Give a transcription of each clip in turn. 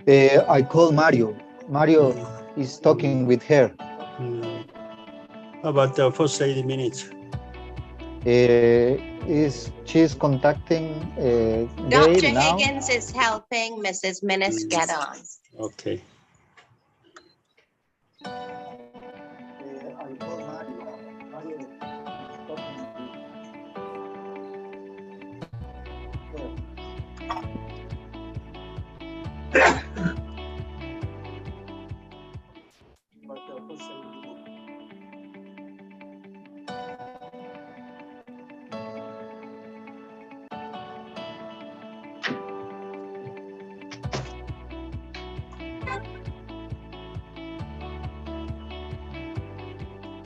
I call Mario. Mario is talking with her. How about the first 80 minutes? She's contacting Gail Dr. now. Higgins is helping Mrs. Minnis get on. Okay. I call Mario. Mario is talking with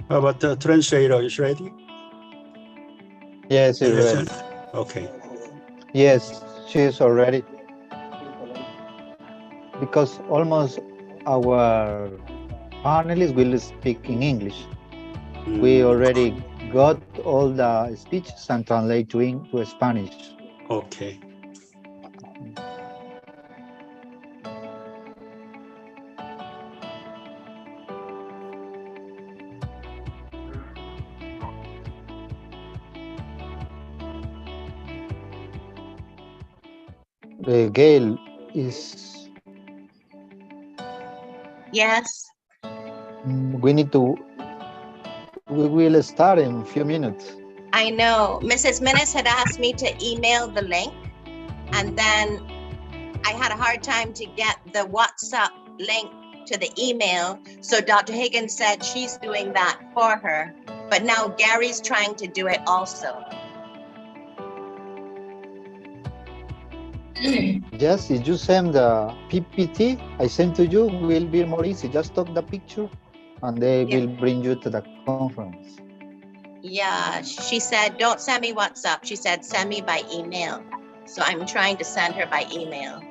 How about the translator is ready? Yes, it's ready. Okay. Yes, she's already. Because almost our panelists will speak in English. We already got all the speeches and translate to Spanish. Okay. Gail is. Yes. We need to. We will start in a few minutes. I know. Mrs. Minnis had asked me to email the link, and then I had a hard time to get the WhatsApp link to the email. So Dr. Higgins said she's doing that for her. But now Gary's trying to do it also. Yes, if you send the PPT I sent to you, will be more easy. Just take the picture and they will bring you to the conference. Yeah, she said, don't send me WhatsApp. She said, send me by email. So I'm trying to send her by email.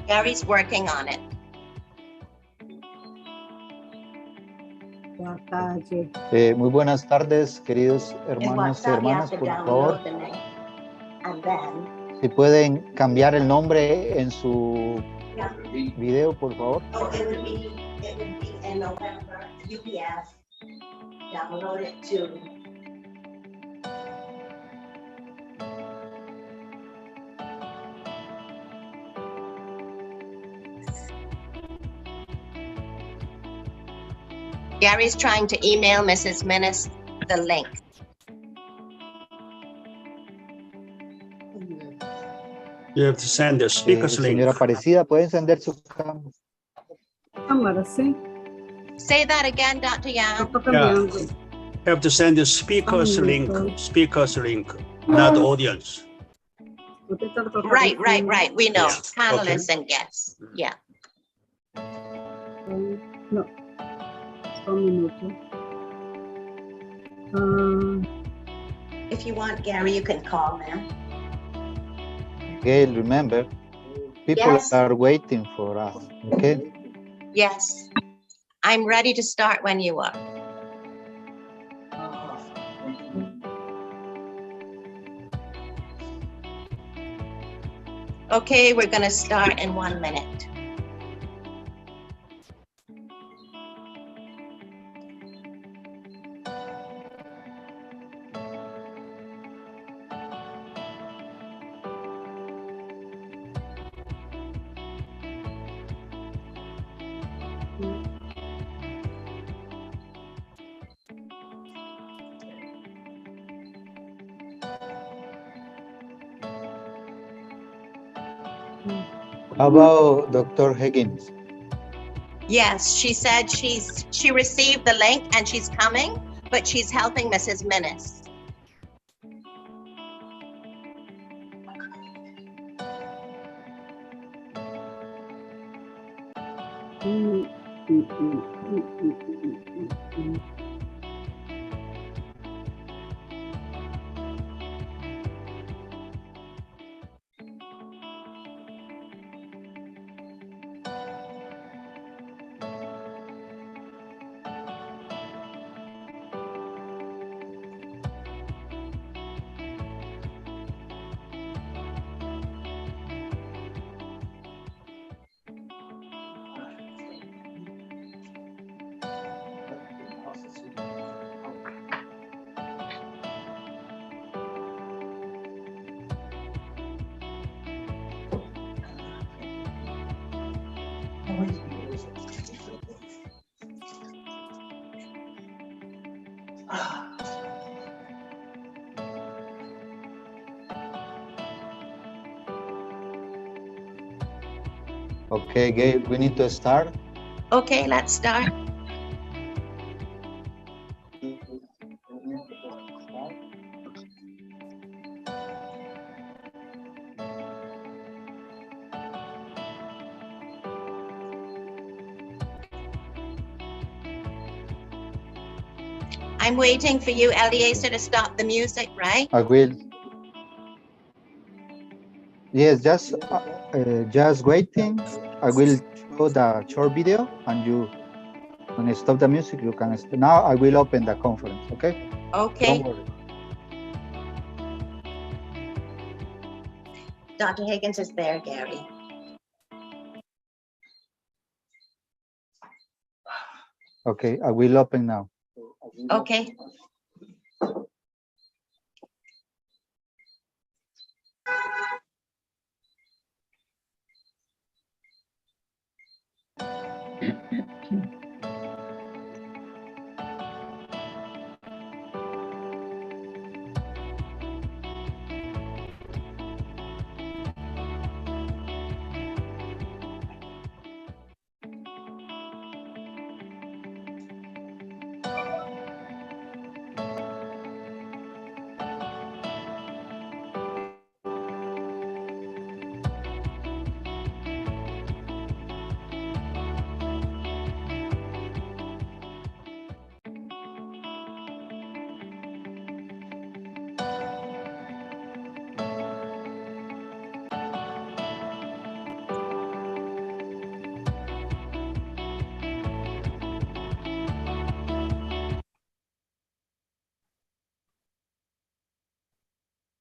Gary's working on it. Muy buenas tardes, queridos hermanos y hermanas, por favor. Si pueden cambiar el nombre en su video, por favor. It would be in November, UPF. Download it to. Gary's trying to email Mrs. Minnis the link. You have to send the speaker's link. Señora Aparecida, ¿puede encender su cámara? Sí. Say that again, Dr. Yang. Yeah. You have to send the speaker's link, not the audience. Right. We know. Yeah. Panelists Okay. and guests. Yeah. No. Un minuto. If you want, Gary, you can call now. Gail, remember, people Yes. are waiting for us, okay? Yes. I'm ready to start when you are. Okay, we're going to start in 1 minute. How about Dr. Higgins? Yes, she said she received the link and she's coming, but she's helping Mrs. Minnis. Okay, Gabe, we need to start. Okay, let's start. I'm waiting for you, Eliezer, to stop the music, right? I will. Yes, just waiting. I will show the short video, and you, when I stop the music, you can. Now I will open the conference. Okay. Okay. Don't worry. Dr. Higgins is there, Gary. Okay, I will open now. Okay.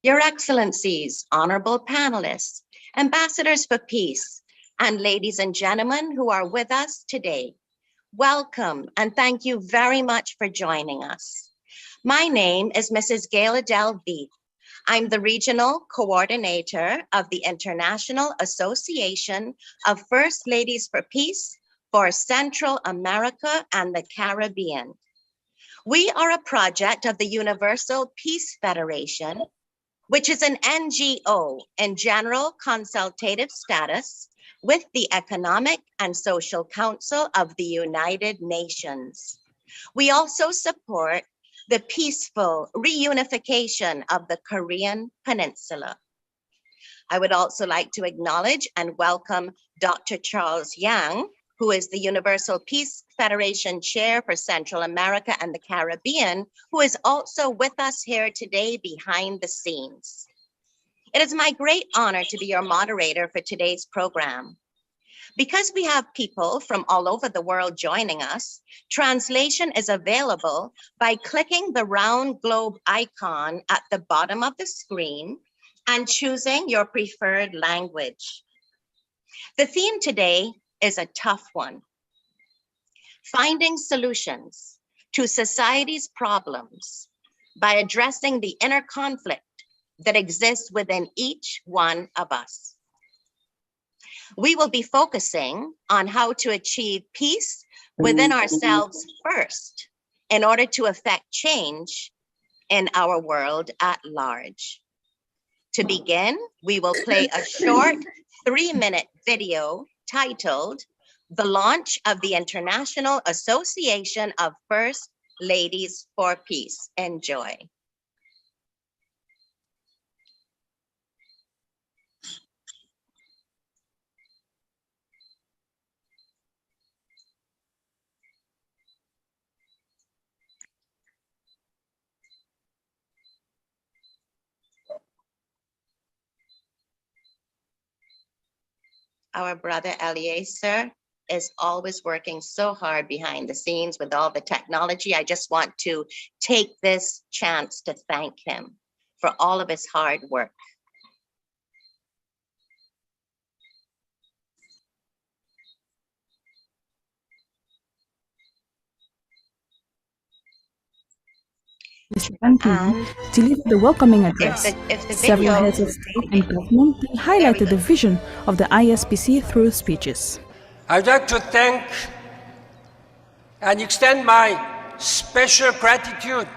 Your Excellencies, honorable panelists, ambassadors for peace, and ladies and gentlemen who are with us today, welcome and thank you very much for joining us. My name is Mrs. Gail Delvey. I'm the Regional Coordinator of the International Association of First Ladies for Peace for Central America and the Caribbean. We are a project of the Universal Peace Federation, which is an NGO in general consultative status with the Economic and Social Council of the United Nations. We also support the peaceful reunification of the Korean Peninsula. I would also like to acknowledge and welcome Dr. Charles Yang, who is the Universal Peace Federation Chair for Central America and the Caribbean, who is also with us here today behind the scenes. It is my great honor to be your moderator for today's program. Because we have people from all over the world joining us, translation is available by clicking the round globe icon at the bottom of the screen and choosing your preferred language. The theme today is a tough one: finding solutions to society's problems by addressing the inner conflict that exists within each one of us. We will be focusing on how to achieve peace within ourselves first in order to affect change in our world at large. To begin, we will play a short 3-minute video titled "The Launch of the International Association of First Ladies for Peace." Enjoy. Our brother Eliezer is always working so hard behind the scenes with all the technology. I just want to take this chance to thank him for all of his hard work. Mr. Ban Ki-moon delivered the welcoming address. Several heads of state and government highlighted the vision of the ISPC through speeches. I'd like to thank and extend my special gratitude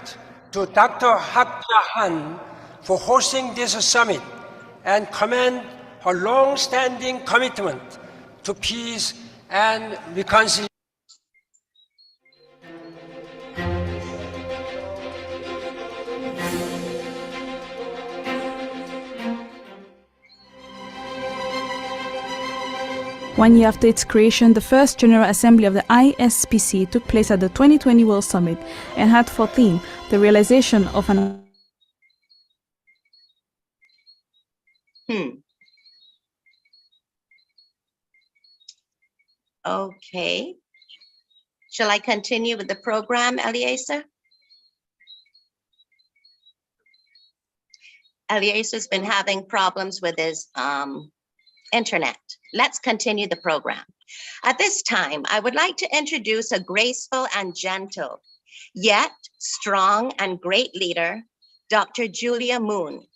to Dr. Hak Ja-han for hosting this summit and commend her long-standing commitment to peace and reconciliation. One year after its creation, the first General Assembly of the ISPC took place at the 2020 World Summit and had for theme the realization of an Okay. Shall I continue with the program, Eliezer? Eliezer's been having problems with his internet. Let's continue the program. At this time, I would like to introduce a graceful and gentle, yet strong and great leader, Dr. Julia Moon.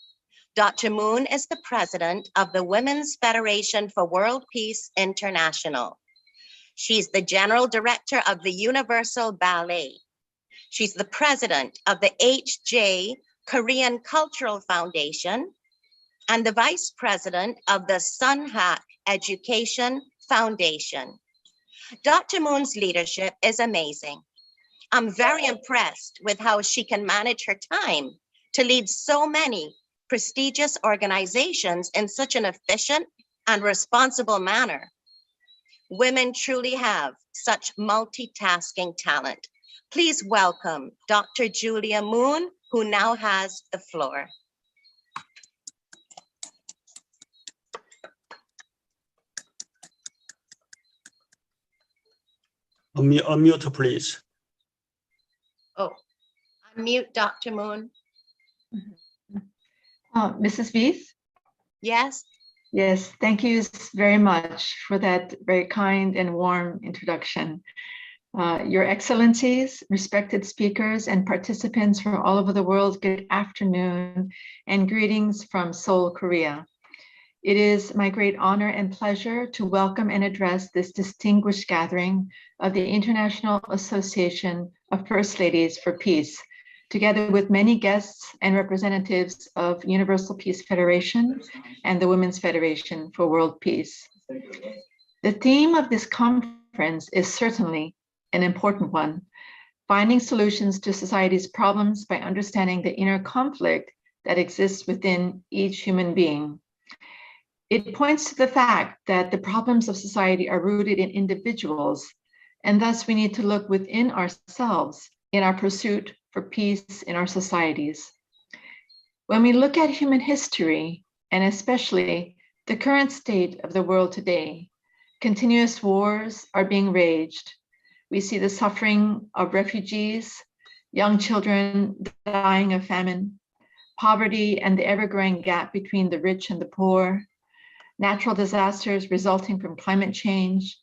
Dr. Moon is the president of the Women's Federation for World Peace International. She's the general director of the Universal Ballet. She's the president of the HJ Korean Cultural Foundation and the vice president of the Sunhak Education Foundation. Dr. Moon's leadership is amazing. I'm very impressed with how she can manage her time to lead so many prestigious organizations in such an efficient and responsible manner. Women truly have such multitasking talent. Please welcome Dr. Julia Moon, who now has the floor. Unmute, please. Oh, unmute Dr. Moon. Mrs. Vies? Yes. Yes, thank you very much for that very kind and warm introduction. Your Excellencies, respected speakers and participants from all over the world, good afternoon and greetings from Seoul, Korea. It is my great honor and pleasure to welcome and address this distinguished gathering of the International Association of First Ladies for Peace, together with many guests and representatives of Universal Peace Federation and the Women's Federation for World Peace. The theme of this conference is certainly an important one, finding solutions to society's problems by understanding the inner conflict that exists within each human being. It points to the fact that the problems of society are rooted in individuals, and thus we need to look within ourselves in our pursuit for peace in our societies. When we look at human history, and especially the current state of the world today, continuous wars are being waged. We see the suffering of refugees, young children dying of famine, poverty and the ever-growing gap between the rich and the poor, natural disasters resulting from climate change,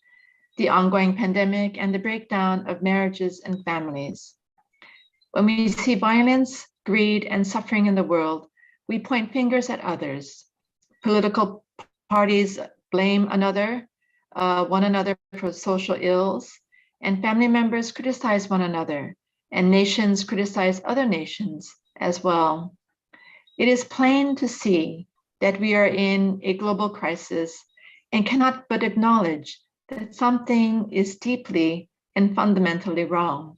the ongoing pandemic, and the breakdown of marriages and families. When we see violence, greed, and suffering in the world, we point fingers at others. Political parties blame one another for social ills, and family members criticize one another, and nations criticize other nations as well. It is plain to see that we are in a global crisis and cannot but acknowledge that something is deeply and fundamentally wrong.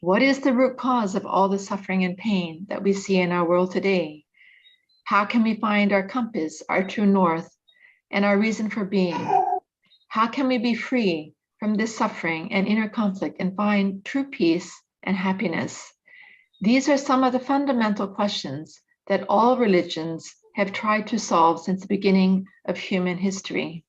What is the root cause of all the suffering and pain that we see in our world today? How can we find our compass, our true north, and our reason for being? How can we be free from this suffering and inner conflict and find true peace and happiness? These are some of the fundamental questions that all religions have tried to solve since the beginning of human history.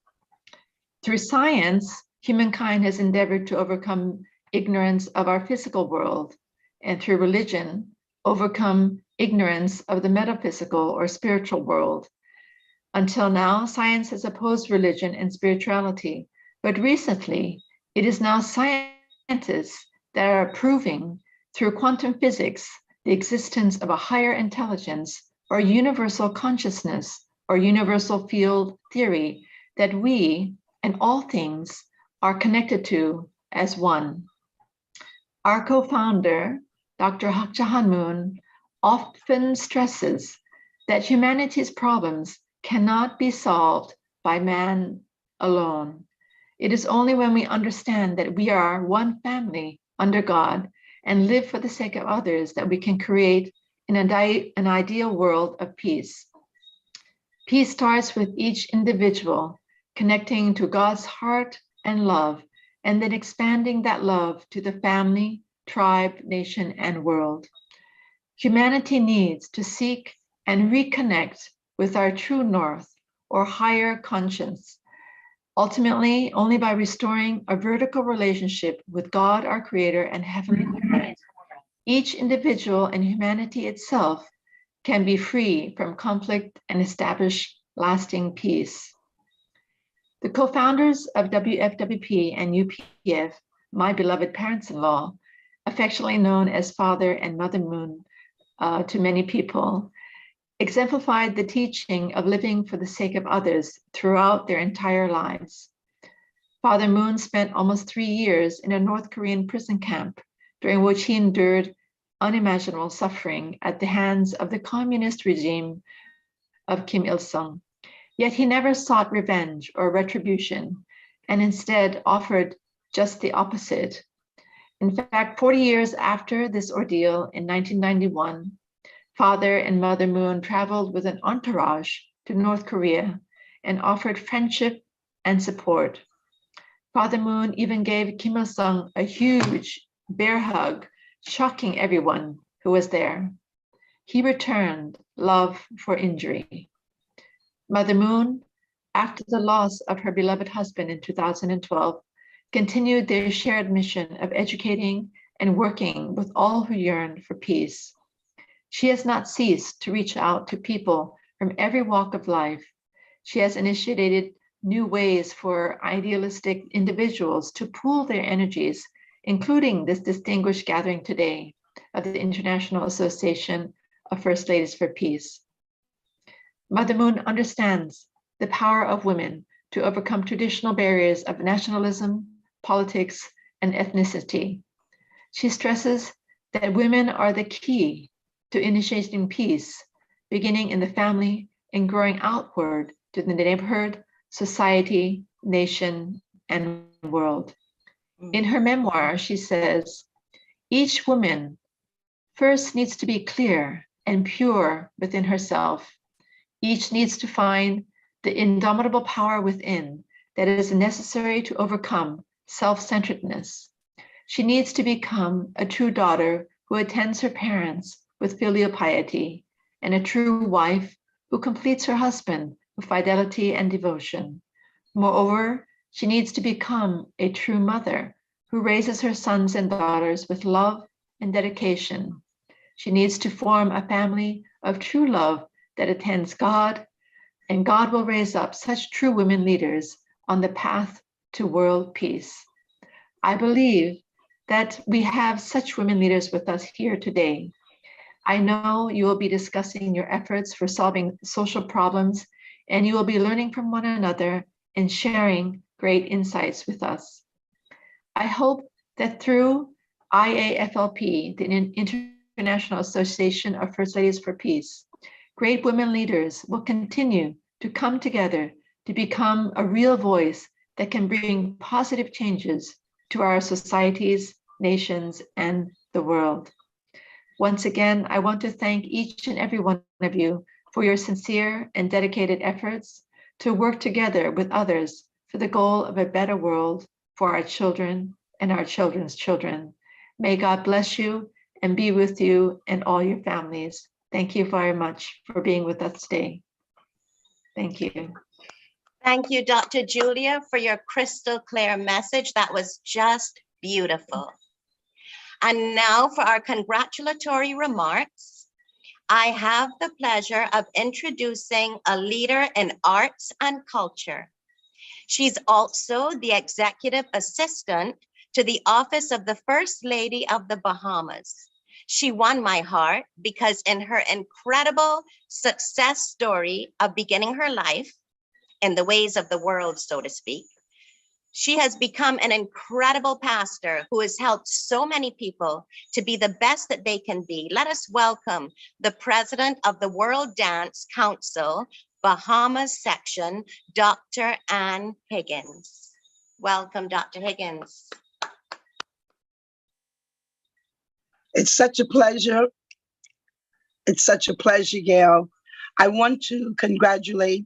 Through science, humankind has endeavored to overcome ignorance of our physical world, and through religion, overcome ignorance of the metaphysical or spiritual world. Until now, science has opposed religion and spirituality, but recently, it is now scientists that are proving through quantum physics the existence of a higher intelligence or universal consciousness or universal field theory that we and all things are connected to as one. Our co-founder, Dr. Hak Ja-han Moon, often stresses that humanity's problems cannot be solved by man alone. It is only when we understand that we are one family under God and live for the sake of others that we can create an ideal world of peace. Peace starts with each individual connecting to God's heart and love, and then expanding that love to the family, tribe, nation, and world. Humanity needs to seek and reconnect with our true north or higher conscience, ultimately only by restoring a vertical relationship with God, our Creator, and Heavenly Parent. Each individual and humanity itself can be free from conflict and establish lasting peace. The co-founders of WFWP and UPF, my beloved parents-in-law, affectionately known as Father and Mother Moon to many people, exemplified the teaching of living for the sake of others throughout their entire lives. Father Moon spent almost 3 years in a North Korean prison camp, during which he endured unimaginable suffering at the hands of the communist regime of Kim Il-sung. Yet he never sought revenge or retribution, and instead offered just the opposite. In fact, 40 years after this ordeal in 1991, Father and Mother Moon traveled with an entourage to North Korea and offered friendship and support. Father Moon even gave Kim Il-sung a huge bear hug, shocking everyone who was there. He returned love for injury. Mother Moon, after the loss of her beloved husband in 2012, continued their shared mission of educating and working with all who yearn for peace. She has not ceased to reach out to people from every walk of life. She has initiated new ways for idealistic individuals to pool their energies, including this distinguished gathering today of the International Association of First Ladies for Peace. Mother Moon understands the power of women to overcome traditional barriers of nationalism, politics, and ethnicity. She stresses that women are the key to initiating peace, beginning in the family and growing outward to the neighborhood, society, nation, and world. In her memoir, she says, each woman first needs to be clear and pure within herself. Each needs to find the indomitable power within that is necessary to overcome self-centeredness. She needs to become a true daughter who attends her parents with filial piety, and a true wife who completes her husband with fidelity and devotion. Moreover, she needs to become a true mother who raises her sons and daughters with love and dedication. She needs to form a family of true love that attends God, and God will raise up such true women leaders on the path to world peace. I believe that we have such women leaders with us here today. I know you will be discussing your efforts for solving social problems, and you will be learning from one another and sharing great insights with us. I hope that through IAFLP, the International Association of First Ladies for Peace, great women leaders will continue to come together to become a real voice that can bring positive changes to our societies, nations, and the world. Once again, I want to thank each and every one of you for your sincere and dedicated efforts to work together with others for the goal of a better world for our children and our children's children. May God bless you and be with you and all your families. Thank you very much for being with us today. Thank you. Thank you, Dr. Julia, for your crystal clear message. That was just beautiful. And now for our congratulatory remarks, I have the pleasure of introducing a leader in arts and culture. She's also the executive assistant to the Office of the First Lady of the Bahamas. She won my heart because in her incredible success story of beginning her life in the ways of the world, so to speak, she has become an incredible pastor who has helped so many people to be the best that they can be. Let us welcome the president of the World Dance Council, Bahamas section, Dr. Ann Higgins. Welcome, Dr. Higgins. It's such a pleasure. It's such a pleasure, Gail. I want to congratulate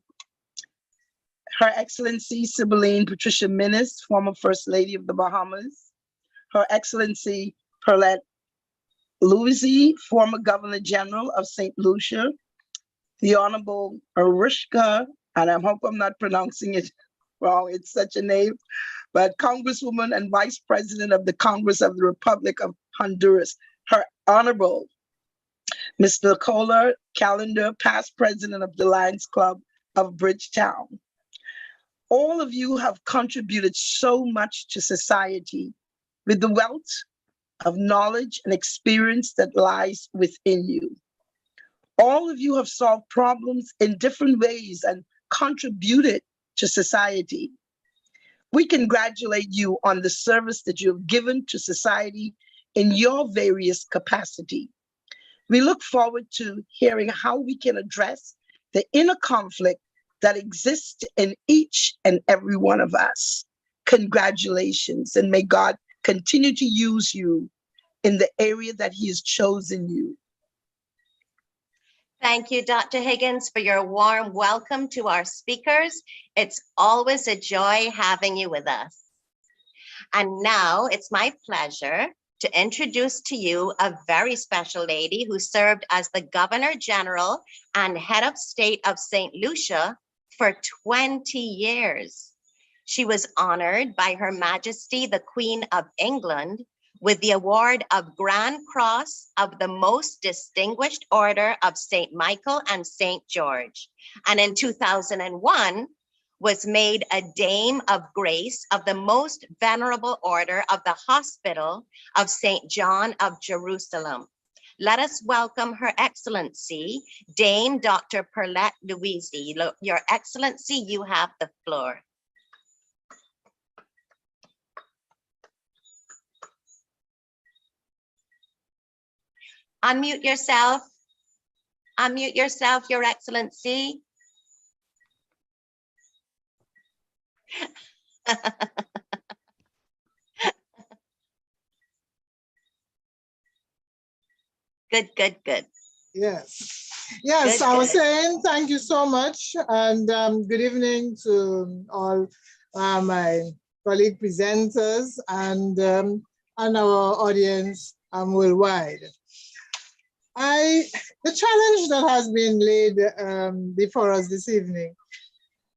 Her Excellency Sibylline Patricia Minnis, former First Lady of the Bahamas, Her Excellency Perlette Louisy, former Governor General of St. Lucia, the Honorable Arushka, and I hope I'm not pronouncing it wrong, it's such a name, but Congresswoman and Vice President of the Congress of the Republic of Honduras, Her Honorable Mr. Nicola Calendar, past President of the Lions Club of Bridgetown. All of you have contributed so much to society with the wealth of knowledge and experience that lies within you. All of you have solved problems in different ways and contributed to society. We congratulate you on the service that you have given to society in your various capacity. We look forward to hearing how we can address the inner conflict that exists in each and every one of us. Congratulations, and may God continue to use you in the area that He has chosen you. Thank you, Dr. Higgins, for your warm welcome to our speakers. It's always a joy having you with us. And now it's my pleasure to introduce to you a very special lady who served as the Governor General and Head of State of St. Lucia for 20 years. She was honored by Her Majesty, the Queen of England, with the award of Grand Cross of the Most Distinguished Order of St. Michael and St. George. And in 2001, was made a Dame of Grace of the Most Venerable Order of the Hospital of St. John of Jerusalem. Let us welcome Her Excellency, Dame Dr. Perlette Louisy. Your Excellency, you have the floor. Unmute yourself. Unmute yourself, Your Excellency. Good, good, good. Yes. Yes, Good, I was good. saying thank you so much, and good evening to all my colleague presenters and our audience worldwide. The challenge that has been laid before us this evening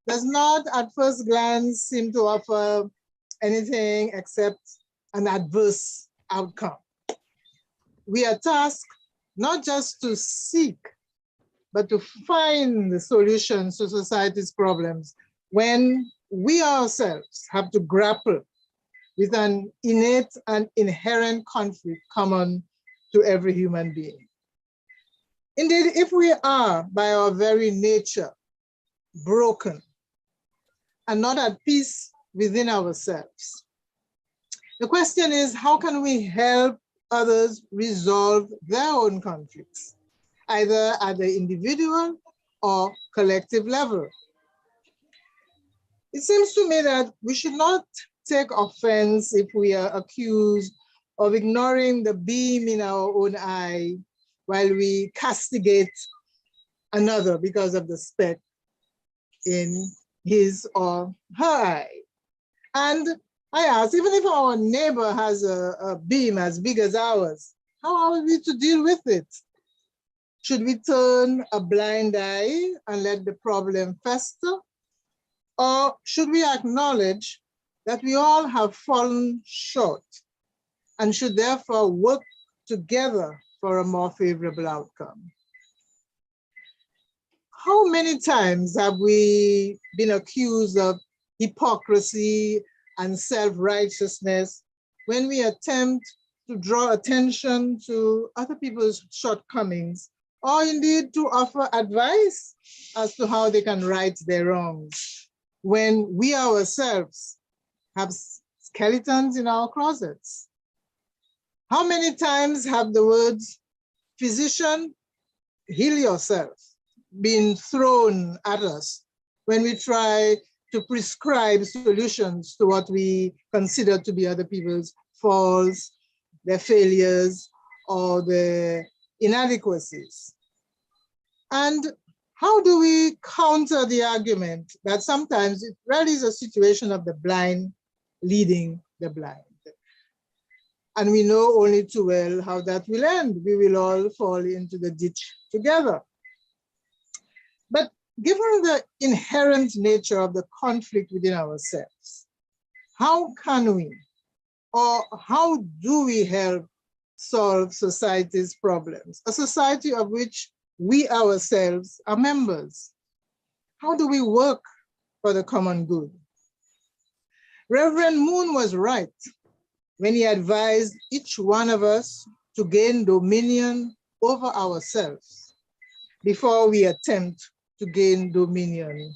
does not at first glance seem to offer anything except an adverse outcome. We are tasked not just to seek, but to find the solutions to society's problems when we ourselves have to grapple with an innate and inherent conflict common to every human being. Indeed, if we are by our very nature broken and not at peace within ourselves, the question is, how can we help others resolve their own conflicts, either at the individual or collective level? It seems to me that we should not take offense if we are accused of ignoring the beam in our own eye while we castigate another because of the speck in his or her eye. And I ask, even if our neighbor has a beam as big as ours, how are we to deal with it? Should we turn a blind eye and let the problem fester? Or should we acknowledge that we all have fallen short and should therefore work together for a more favorable outcome? How many times have we been accused of hypocrisy and self-righteousness when we attempt to draw attention to other people's shortcomings, or indeed to offer advice as to how they can right their wrongs, when we ourselves have skeletons in our closets? How many times have the words, physician, heal yourself, being thrown at us when we try to prescribe solutions to what we consider to be other people's faults, their failures, or their inadequacies. And how do we counter the argument that sometimes it really is a situation of the blind leading the blind? And we know only too well how that will end. We will all fall into the ditch together. But given the inherent nature of the conflict within ourselves, how can we, or how do we help solve society's problems? A society of which we ourselves are members. How do we work for the common good? Reverend Moon was right when he advised each one of us to gain dominion over ourselves before we attempt to gain dominion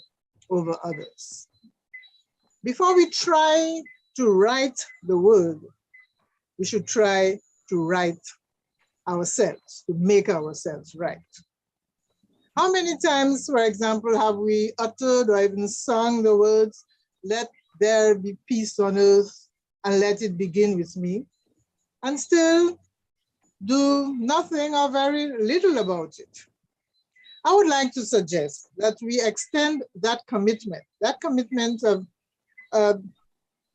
over others. Before we try to right the world, we should try to right ourselves, to make ourselves right. How many times, for example, have we uttered or even sung the words, "Let there be peace on earth and let it begin with me," and still do nothing or very little about it? I would like to suggest that we extend that commitment of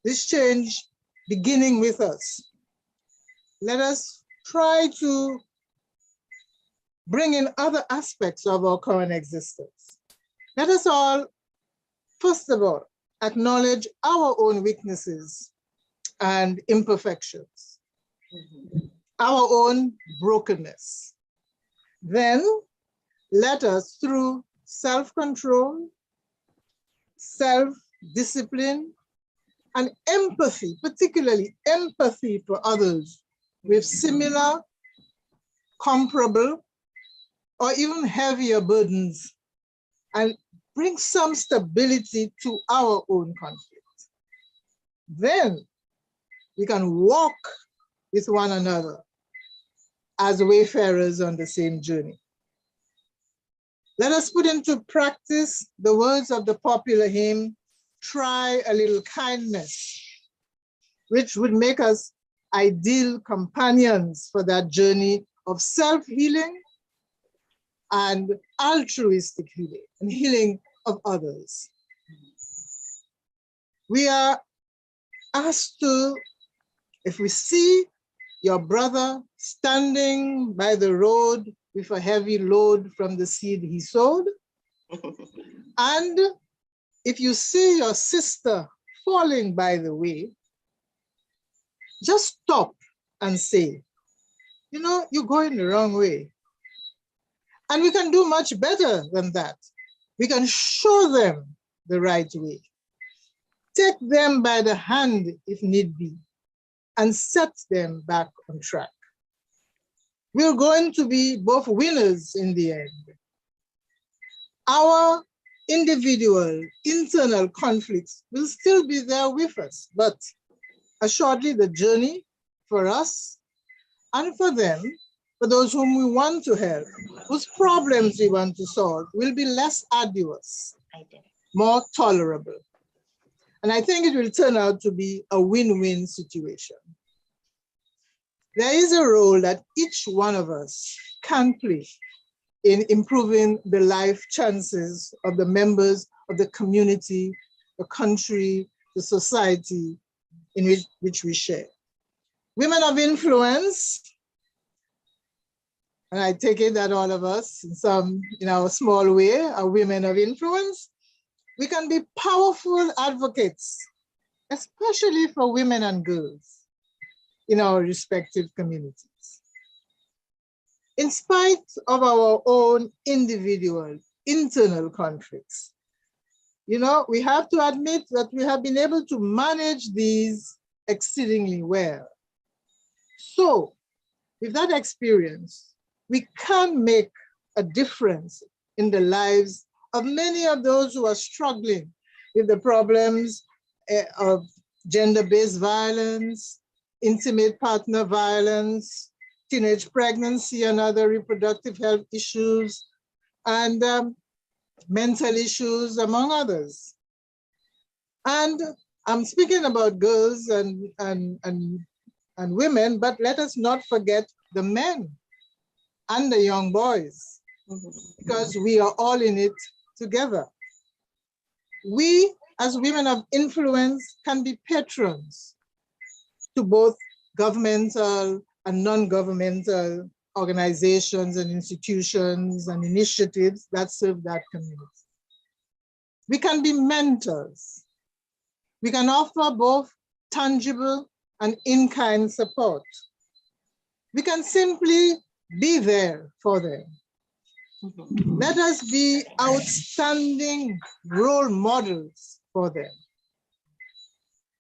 this change beginning with us. Let us try to bring in other aspects of our current existence. Let us all, first of all, acknowledge our own weaknesses and imperfections, our own brokenness. Then let us, through self-control, self-discipline, and empathy, particularly empathy for others with similar, comparable, or even heavier burdens, and bring some stability to our own conflict. Then we can walk with one another as wayfarers on the same journey. Let us put into practice the words of the popular hymn, "Try a Little Kindness," which would make us ideal companions for that journey of self-healing and altruistic healing and healing of others. We are asked to, if we see your brother standing by the road with a heavy load from the seed he sowed, and if you see your sister falling by the way, just stop and say, you know, you're going the wrong way. And we can do much better than that. We can show them the right way. Take them by the hand if need be, and set them back on track. We're going to be both winners in the end. Our individual internal conflicts will still be there with us, but assuredly the journey for us and for them, for those whom we want to help, whose problems we want to solve, will be less arduous, more tolerable. And I think it will turn out to be a win-win situation. There is a role that each one of us can play in improving the life chances of the members of the community, the country, the society in which we share. Women of influence, and I take it that all of us, in our small way, are women of influence. We can be powerful advocates, especially for women and girls in our respective communities. In spite of our own individual internal conflicts, you know, we have to admit that we have been able to manage these exceedingly well. So, with that experience, we can make a difference in the lives of many of those who are struggling with the problems of gender-based violence, intimate partner violence, teenage pregnancy and other reproductive health issues, and mental issues, among others. And I'm speaking about girls and women, but let us not forget the men and the young boys, because we are all in it together. We, as women of influence, can be patrons to both governmental and non-governmental organizations and institutions and initiatives that serve that community. We can be mentors. We can offer both tangible and in-kind support. We can simply be there for them. Let us be outstanding role models for them.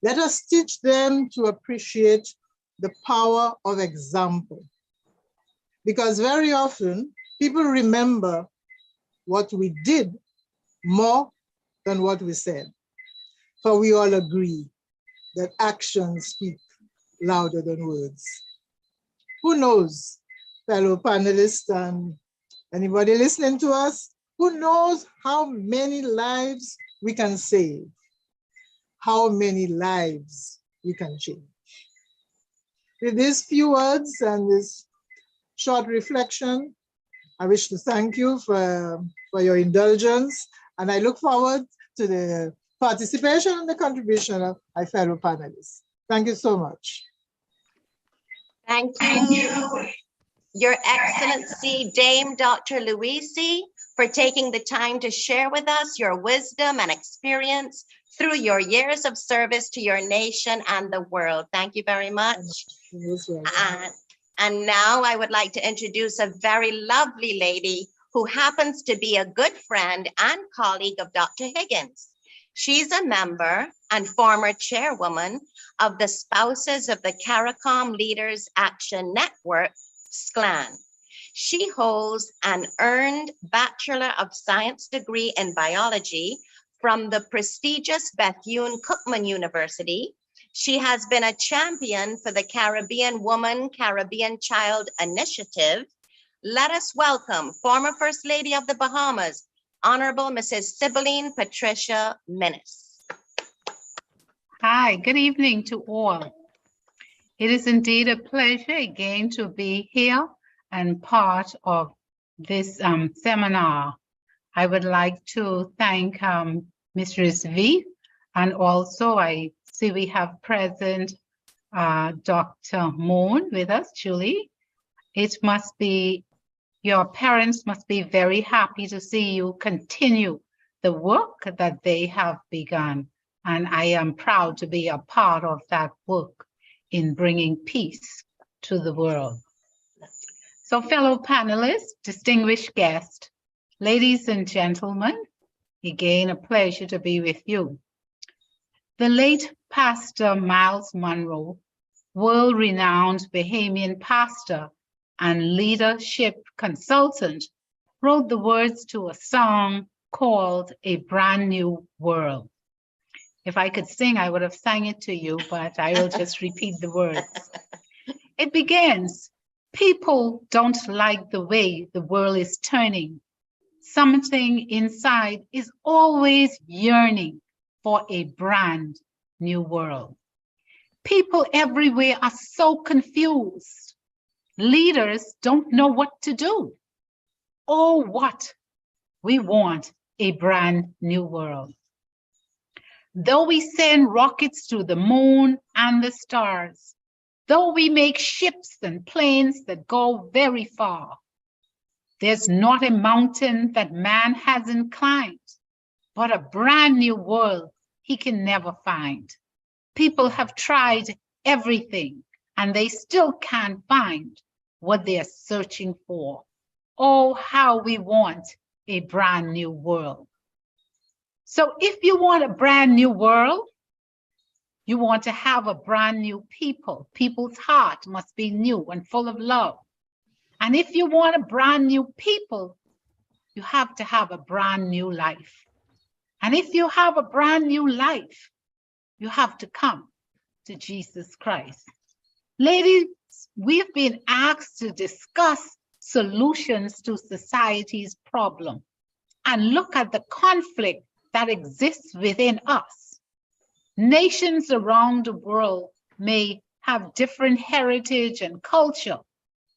Let us teach them to appreciate the power of example. Because very often, people remember what we did more than what we said. For we all agree that actions speak louder than words. Who knows, fellow panelists and anybody listening to us, who knows how many lives we can save, how many lives we can change. With these few words and this short reflection, I wish to thank you for your indulgence, and I look forward to the participation and the contribution of my fellow panelists. Thank you so much. Thank you, Your Excellency, Dame Dr. Luisi, for taking the time to share with us your wisdom and experience through your years of service to your nation and the world. Thank you very much. And now I would like to introduce a very lovely lady who happens to be a good friend and colleague of Dr. Higgins. She's a member and former chairwoman of the Spouses of the CARICOM Leaders Action Network, SCA&. She holds an earned Bachelor of Science degree in biology from the prestigious Bethune-Cookman University. She has been a champion for the Caribbean Woman, Caribbean Child Initiative. Let us welcome former First Lady of the Bahamas, Honorable Mrs. Sibylline Patricia Minnis. Hi, good evening to all. It is indeed a pleasure again to be here and part of this seminar. I would like to thank Mrs. V, and also I see we have present Dr. Moon with us, Julie. It must be, your parents must be very happy to see you continue the work that they have begun. And I am proud to be a part of that work in bringing peace to the world. So fellow panelists, distinguished guests, ladies and gentlemen, again, a pleasure to be with you. The late Pastor Miles Monroe, world-renowned Bahamian pastor and leadership consultant, wrote the words to a song called A Brand New World. If I could sing, I would have sang it to you, but I will just repeat the words. It begins, people don't like the way the world is turning. Something inside is always yearning for a brand new world. People everywhere are so confused. Leaders don't know what to do. Oh, what? We want a brand new world. Though we send rockets to the moon and the stars, though we make ships and planes that go very far, there's not a mountain that man hasn't climbed, but a brand new world he can never find. People have tried everything and they still can't find what they're searching for. Oh, how we want a brand new world. So if you want a brand new world, you want to have a brand new people. People's heart must be new and full of love. And if you want a brand new people, you have to have a brand new life. And if you have a brand new life, you have to come to Jesus Christ. Ladies, we've been asked to discuss solutions to society's problem and look at the conflict that exists within us. Nations around the world may have different heritage and culture,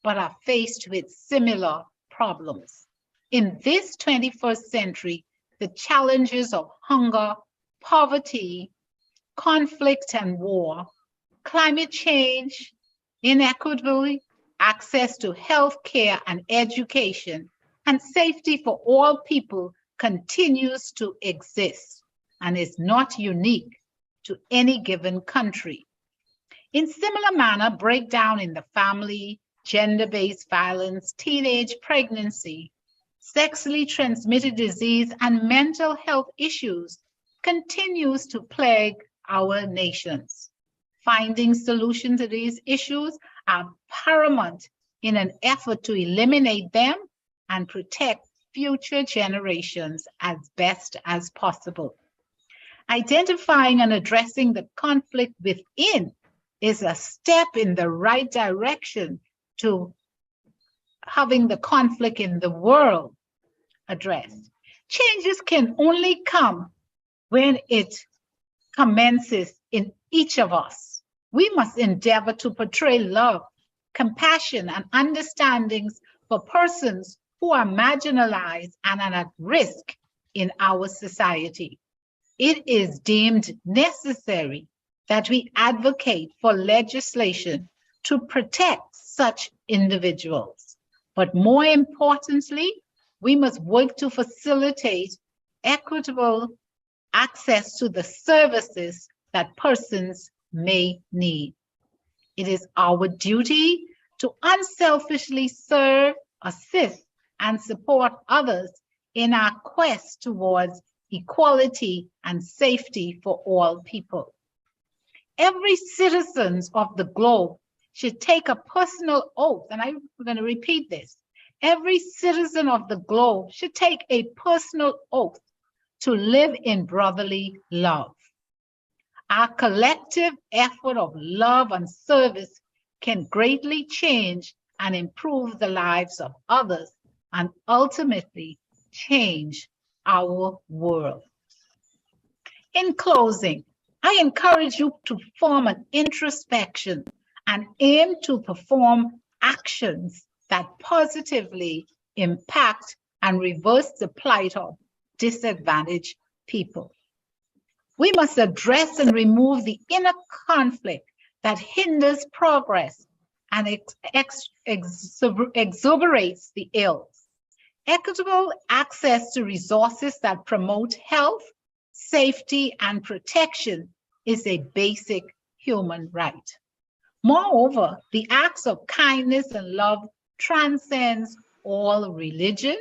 but are faced with similar problems. In this 21st century, the challenges of hunger, poverty, conflict and war, climate change, inequitable access to health care and education, and safety for all people continues to exist and is not unique to any given country. In similar manner, breakdown in the family, gender-based violence, teenage pregnancy, sexually transmitted disease, and mental health issues continues to plague our nations. Finding solutions to these issues are paramount in an effort to eliminate them and protect future generations as best as possible. Identifying and addressing the conflict within is a step in the right direction to having the conflict in the world addressed. Changes can only come when it commences in each of us. We must endeavor to portray love, compassion, and understandings for persons who are marginalized and are at risk in our society. It is deemed necessary that we advocate for legislation to protect such individuals. But more importantly, we must work to facilitate equitable access to the services that persons may need. It is our duty to unselfishly serve, assist, and support others in our quest towards equality and safety for all people. Every citizen of the globe should take a personal oath, and I'm going to repeat this. Every citizen of the globe should take a personal oath to live in brotherly love. Our collective effort of love and service can greatly change and improve the lives of others and ultimately change our world. In closing, I encourage you to form an introspection and aim to perform actions that positively impact and reverse the plight of disadvantaged people. We must address and remove the inner conflict that hinders progress and exacerbates the ills. Equitable access to resources that promote health, safety, and protection is a basic human right. Moreover, the acts of kindness and love transcends all religion,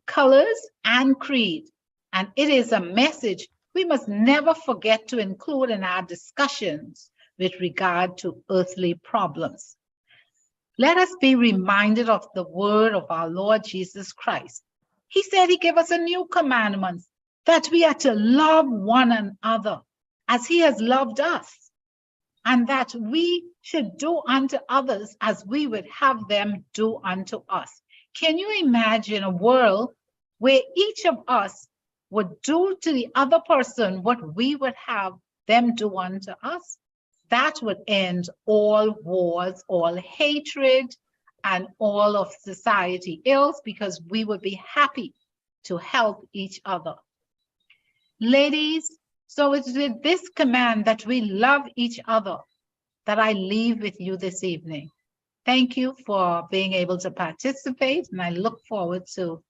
colors, and creed, and it is a message we must never forget to include in our discussions with regard to earthly problems. Let us be reminded of the word of our Lord Jesus Christ. He said he gave us a new commandment, that we are to love one another as he has loved us, and that we should do unto others as we would have them do unto us. Can you imagine a world where each of us would do to the other person what we would have them do unto us? That would end all wars, all hatred, and all of society ills, because we would be happy to help each other. Ladies, so it's with this command that we love each other that I leave with you this evening. Thank you for being able to participate, and I look forward to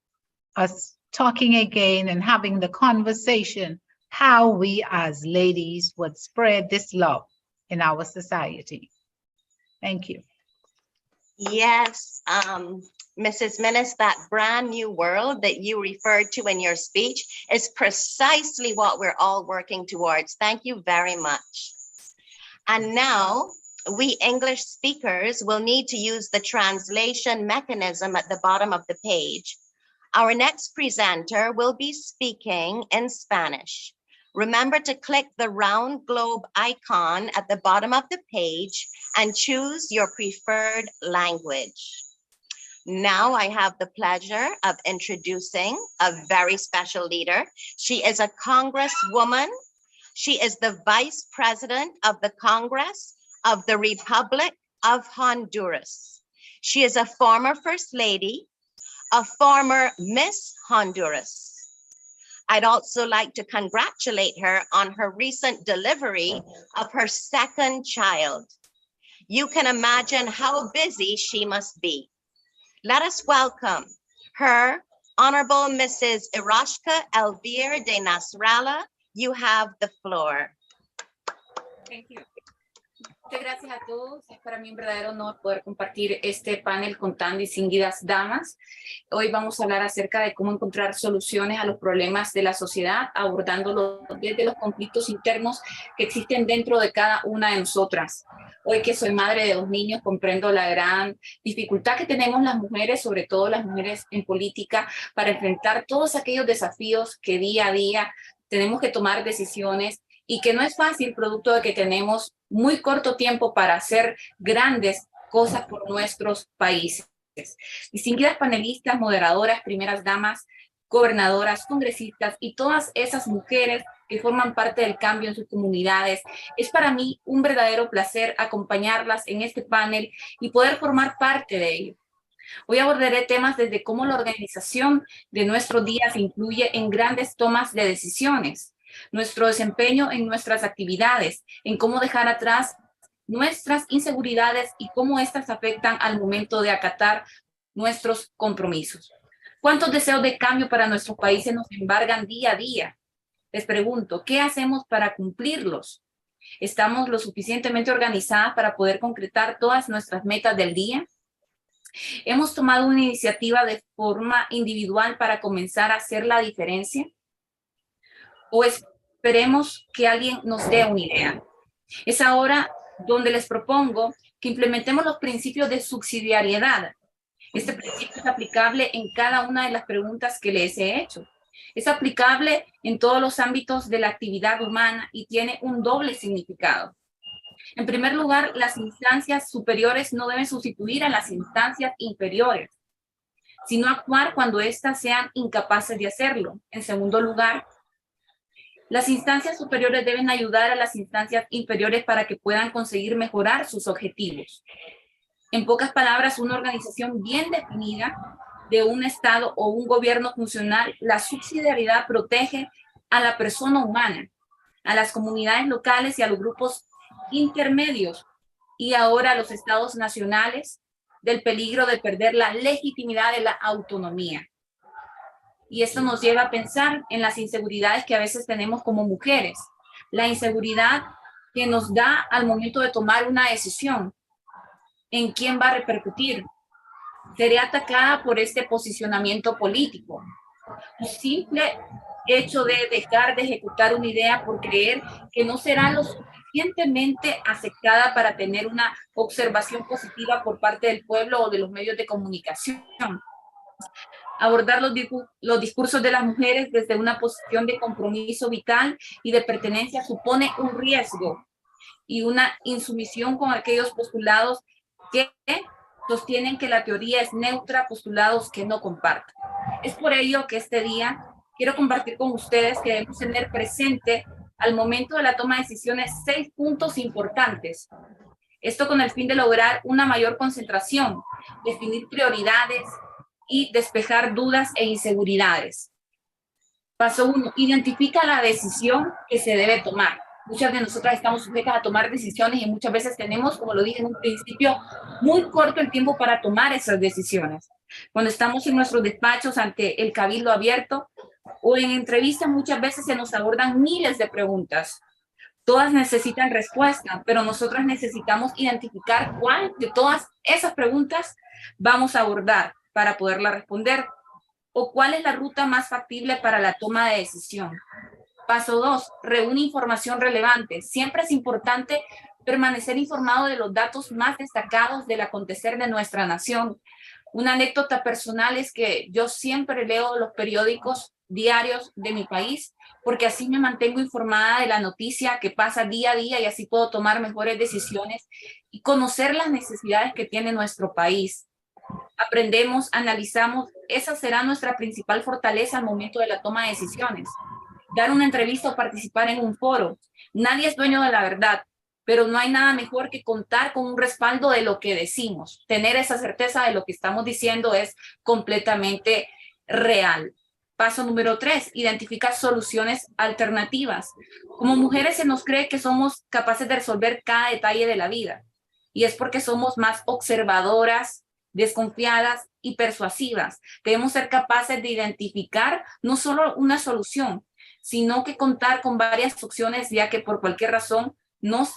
us talking again and having the conversation how we as ladies would spread this love in our society. Thank you. Yes, Mrs. Minnis, that brand new world that you referred to in your speech is precisely what we're all working towards. Thank you very much. And now we English speakers will need to use the translation mechanism at the bottom of the page. Our next presenter will be speaking in Spanish. Remember to click the round globe icon at the bottom of the page and choose your preferred language. Now I have the pleasure of introducing a very special leader. She is a congresswoman. She is the vice president of the Congress of the Republic of Honduras. She is a former First Lady, a former Miss Honduras. I'd also like to congratulate her on her recent delivery of her second child. You can imagine how busy she must be. Let us welcome her, Honorable Mrs. Irashka Elvir de Nasrallah. You have the floor. Thank you. Muchas gracias a todos. Es para mí un verdadero honor poder compartir este panel con tan distinguidas damas. Hoy vamos a hablar acerca de cómo encontrar soluciones a los problemas de la sociedad, abordándolos desde los conflictos internos que existen dentro de cada una de nosotras. Hoy que soy madre de 2 niños, comprendo la gran dificultad que tenemos las mujeres, sobre todo las mujeres en política, para enfrentar todos aquellos desafíos que día a día tenemos que tomar decisiones y que no es fácil, producto de que tenemos muy corto tiempo para hacer grandes cosas por nuestros países. Distinguidas panelistas, moderadoras, primeras damas, gobernadoras, congresistas y todas esas mujeres que forman parte del cambio en sus comunidades, es para mí un verdadero placer acompañarlas en este panel y poder formar parte de ello. Hoy abordaré temas desde cómo la organización de nuestros días influye en grandes tomas de decisiones, nuestro desempeño en nuestras actividades, en cómo dejar atrás nuestras inseguridades y cómo éstas afectan al momento de acatar nuestros compromisos. ¿Cuántos deseos de cambio para nuestros países nos embargan día a día? Les pregunto, ¿qué hacemos para cumplirlos? ¿Estamos lo suficientemente organizadas para poder concretar todas nuestras metas del día? ¿Hemos tomado una iniciativa de forma individual para comenzar a hacer la diferencia? ¿O esperemos que alguien nos dé una idea? Es ahora donde les propongo que implementemos los principios de subsidiariedad. Este principio es aplicable en cada una de las preguntas que les he hecho. Es aplicable en todos los ámbitos de la actividad humana y tiene un doble significado. En primer lugar, las instancias superiores no deben sustituir a las instancias inferiores, sino actuar cuando éstas sean incapaces de hacerlo. En segundo lugar, las instancias superiores deben ayudar a las instancias inferiores para que puedan conseguir mejorar sus objetivos. En pocas palabras, una organización bien definida de un Estado o un gobierno funcional, la subsidiariedad protege a la persona humana, a las comunidades locales y a los grupos intermedios, y ahora a los estados nacionales, del peligro de perder la legitimidad de la autonomía. Y esto nos lleva a pensar en las inseguridades que a veces tenemos como mujeres. La inseguridad que nos da al momento de tomar una decisión. ¿En quién va a repercutir? ¿Seré atacada por este posicionamiento político? Un simple hecho de dejar de ejecutar una idea por creer que no será lo suficientemente aceptada para tener una observación positiva por parte del pueblo o de los medios de comunicación. Abordar los discursos de las mujeres desde una posición de compromiso vital y de pertenencia supone un riesgo y una insumisión con aquellos postulados que sostienen que la teoría es neutra, postulados que no comparten. Es por ello que este día quiero compartir con ustedes que debemos tener presente al momento de la toma de decisiones 6 puntos importantes. Esto con el fin de lograr una mayor concentración, definir prioridades y despejar dudas e inseguridades. Paso 1. Identifica la decisión que se debe tomar. Muchas de nosotras estamos sujetas a tomar decisiones y muchas veces tenemos, como lo dije en un principio, muy corto el tiempo para tomar esas decisiones. Cuando estamos en nuestros despachos ante el cabildo abierto o en entrevistas, muchas veces se nos abordan miles de preguntas. Todas necesitan respuesta, pero nosotras necesitamos identificar cuál de todas esas preguntas vamos a abordar para poderla responder o cuál es la ruta más factible para la toma de decisión. Paso 2, reúne información relevante. Siempre es importante permanecer informado de los datos más destacados del acontecer de nuestra nación. Una anécdota personal es que yo siempre leo los periódicos diarios de mi país porque así me mantengo informada de la noticia que pasa día a día y así puedo tomar mejores decisiones y conocer las necesidades que tiene nuestro país. aprendemos, analizamos. Esa será nuestra principal fortaleza al momento de la toma de decisiones. Dar una entrevista o participar en un foro. Nadie es dueño de la verdad, pero no hay nada mejor que contar con un respaldo de lo que decimos. Tener esa certeza de lo que estamos diciendo es completamente real. Paso número 3, identificar soluciones alternativas. Como mujeres se nos cree que somos capaces de resolver cada detalle de la vida, y es porque somos más observadoras, desconfiadas y persuasivas. Debemos ser capaces de identificar no solo una solución, sino que contar con varias opciones, ya que por cualquier razón nos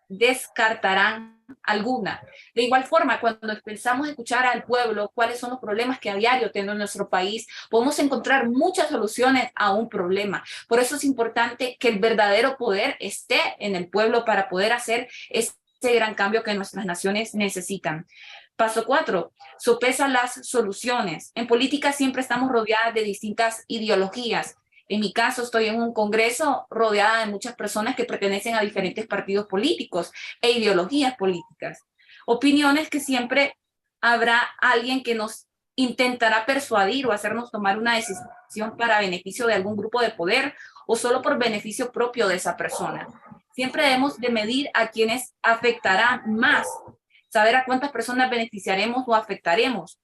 descartarán alguna. De igual forma, cuando empezamos a escuchar al pueblo cuáles son los problemas que a diario tenemos en nuestro país, podemos encontrar muchas soluciones a un problema. Por eso es importante que el verdadero poder esté en el pueblo para poder hacer este gran cambio que nuestras naciones necesitan. Paso 4, sopesa las soluciones. En política siempre estamos rodeadas de distintas ideologías. En mi caso, estoy en un congreso rodeada de muchas personas que pertenecen a diferentes partidos políticos e ideologías políticas. Opiniones que siempre habrá alguien que nos intentará persuadir o hacernos tomar una decisión para beneficio de algún grupo de poder o solo por beneficio propio de esa persona. Siempre debemos de medir a quienes afectará más, saber a cuántas personas beneficiaremos o afectaremos.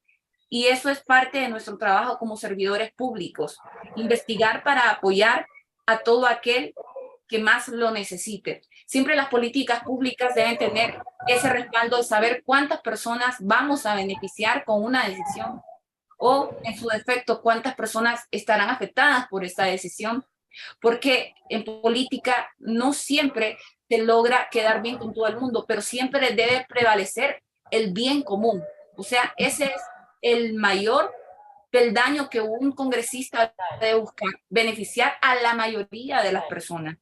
Y eso es parte de nuestro trabajo como servidores públicos, investigar para apoyar a todo aquel que más lo necesite. Siempre las políticas públicas deben tener ese respaldo de saber cuántas personas vamos a beneficiar con una decisión o, en su defecto, cuántas personas estarán afectadas por esta decisión, porque en política no siempre se logra quedar bien con todo el mundo, pero siempre debe prevalecer el bien común. O sea, ese es el mayor peldaño que un congresista debe buscar, beneficiar a la mayoría de las personas.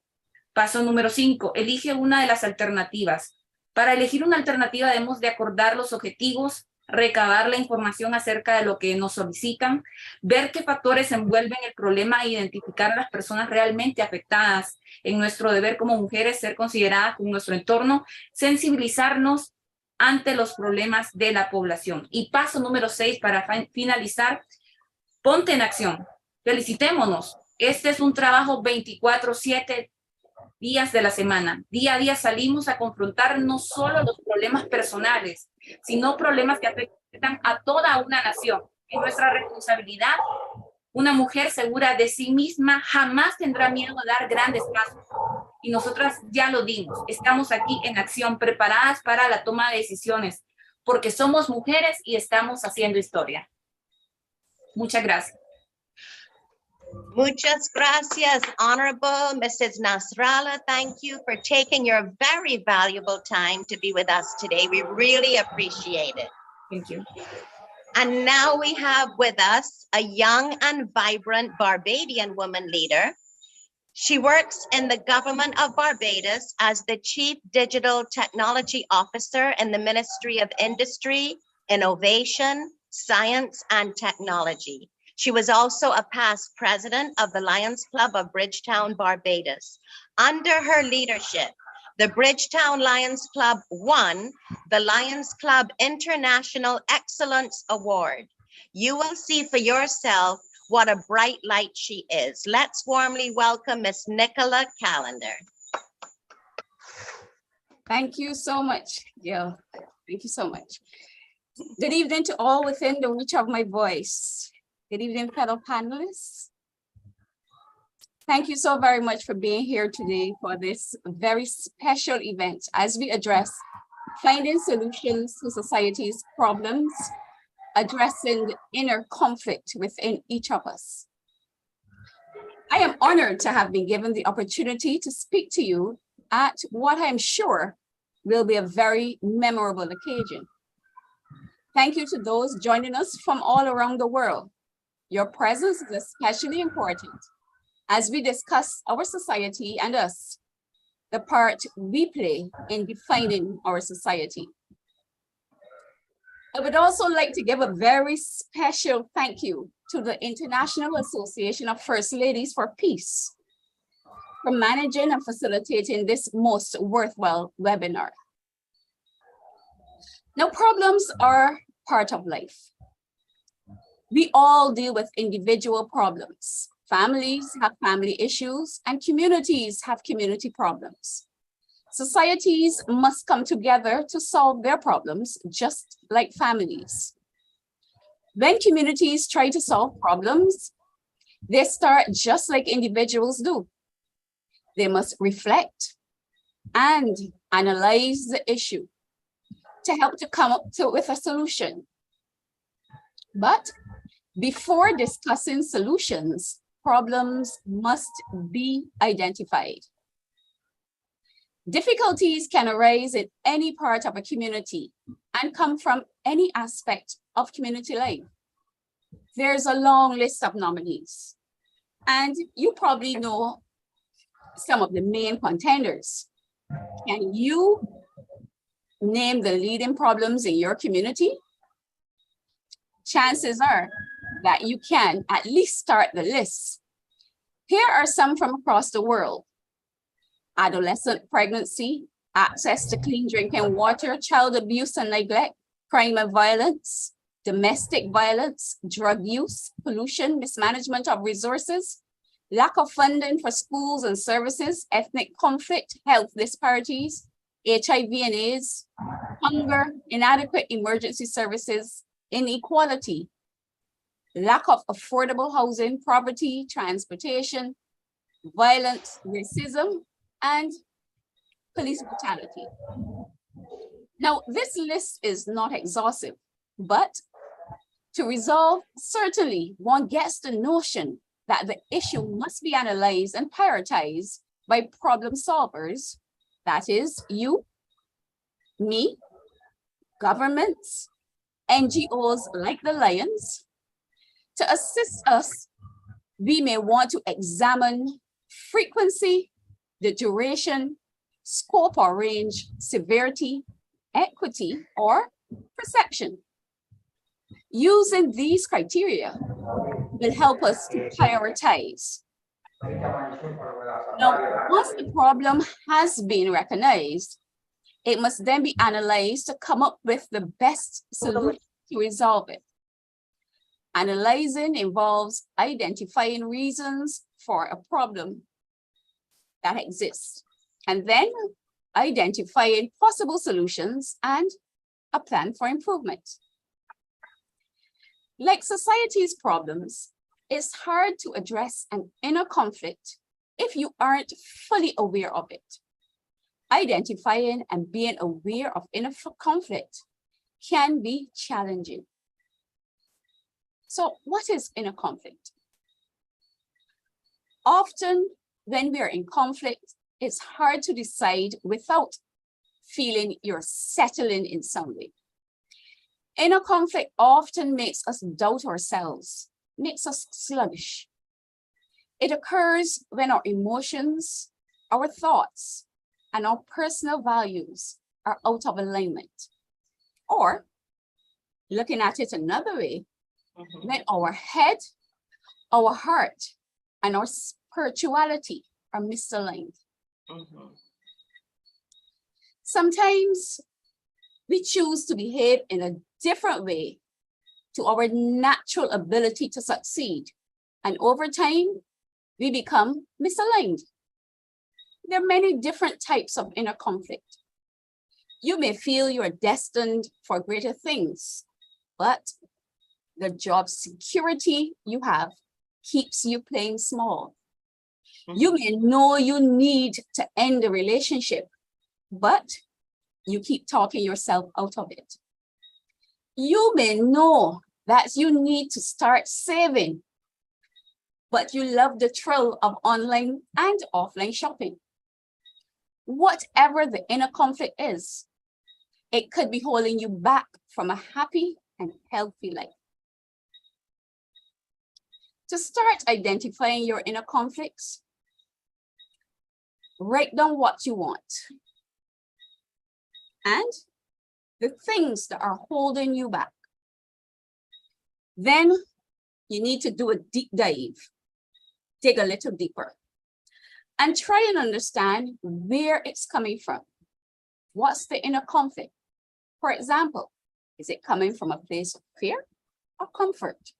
Paso número 5, elige una de las alternativas. Para elegir una alternativa debemos de acordar los objetivos, recabar la información acerca de lo que nos solicitan, ver qué factores envuelven el problema e identificar a las personas realmente afectadas. En nuestro deber como mujeres, ser consideradas con nuestro entorno, sensibilizarnos ante los problemas de la población. Y paso número 6, para finalizar, ponte en acción. Felicitémonos. Este es un trabajo 24/7 días de la semana. Día a día salimos a confrontar no solo los problemas personales, sino problemas que afectan a toda una nación. Es nuestra responsabilidad. Una mujer segura de sí misma jamás tendrá miedo a dar grandes pasos. Y nosotras ya lo dimos. Estamos aquí en acción, preparadas para la toma de decisiones, porque somos mujeres y estamos haciendo historia. Muchas gracias. Muchas gracias, Honorable Mrs. Nasrallah. Thank you for taking your very valuable time to be with us today. We really appreciate it. Thank you. And now we have with us a young and vibrant Barbadian woman leader. She works in the government of Barbados as the Chief Digital Technology Officer in the Ministry of Industry, Innovation, Science and Technology. She was also a past president of the Lions Club of Bridgetown, Barbados. Under her leadership, the Bridgetown Lions Club won the Lions Club International Excellence Award. You will see for yourself what a bright light she is. Let's warmly welcome Miss Nicola Callender. Thank you so much, Gil. Thank you so much. Good evening to all within the reach of my voice. Good evening, fellow panelists. Thank you so very much for being here today for this very special event as we address finding solutions to society's problems, addressing the inner conflict within each of us. I am honored to have been given the opportunity to speak to you at what I'm sure will be a very memorable occasion. Thank you to those joining us from all around the world. Your presence is especially important as we discuss our society and us, the part we play in defining our society. I would also like to give a very special thank you to the International Association of First Ladies for Peace for managing and facilitating this most worthwhile webinar. Now, problems are part of life. We all deal with individual problems. Families have family issues and communities have community problems. Societies must come together to solve their problems, just like families. When communities try to solve problems, they start just like individuals do. They must reflect and analyze the issue to help to come up with a solution. But before discussing solutions, problems must be identified. Difficulties can arise in any part of a community and come from any aspect of community life. There's a long list of nominees, and you probably know some of the main contenders. Can you name the leading problems in your community? Chances are that you can at least start the list. Here are some from across the world: adolescent pregnancy, access to clean drinking water, child abuse and neglect, crime and violence, domestic violence, drug use, pollution, mismanagement of resources, lack of funding for schools and services, ethnic conflict, health disparities, HIV and AIDS, hunger, inadequate emergency services, inequality, lack of affordable housing, poverty, transportation, violence, racism, and police brutality. Now, this list is not exhaustive, but to resolve, certainly one gets the notion that the issue must be analyzed and prioritized by problem solvers. That is you, me, governments, NGOs like the Lions. To assist us, we may want to examine frequency, the duration, scope or range, severity, equity, or perception. Using these criteria will help us to prioritize. Now, once the problem has been recognized, it must then be analyzed to come up with the best solution to resolve it. Analyzing involves identifying reasons for a problem that exists, and then identifying possible solutions and a plan for improvement. Like society's problems, it's hard to address an inner conflict if you aren't fully aware of it. Identifying and being aware of inner conflict can be challenging. So what is inner conflict? Often when we are in conflict, it's hard to decide without feeling you're settling in some way. Inner conflict often makes us doubt ourselves, makes us sluggish. It occurs when our emotions, our thoughts, and our personal values are out of alignment. Or, looking at it another way, when our head, our heart, and our spirituality are misaligned. Sometimes we choose to behave in a different way to our natural ability to succeed. And over time, we become misaligned. There are many different types of inner conflict. You may feel you're destined for greater things, but the job security you have keeps you playing small. You may know you need to end the relationship, but you keep talking yourself out of it. You may know that you need to start saving, but you love the thrill of online and offline shopping. Whatever the inner conflict is, it could be holding you back from a happy and healthy life. To start identifying your inner conflicts, write down what you want and the things that are holding you back. Then you need to do a deep dive, dig a little deeper, and try and understand where it's coming from. What's the inner conflict? For example, Is it coming from a place of fear or comfort?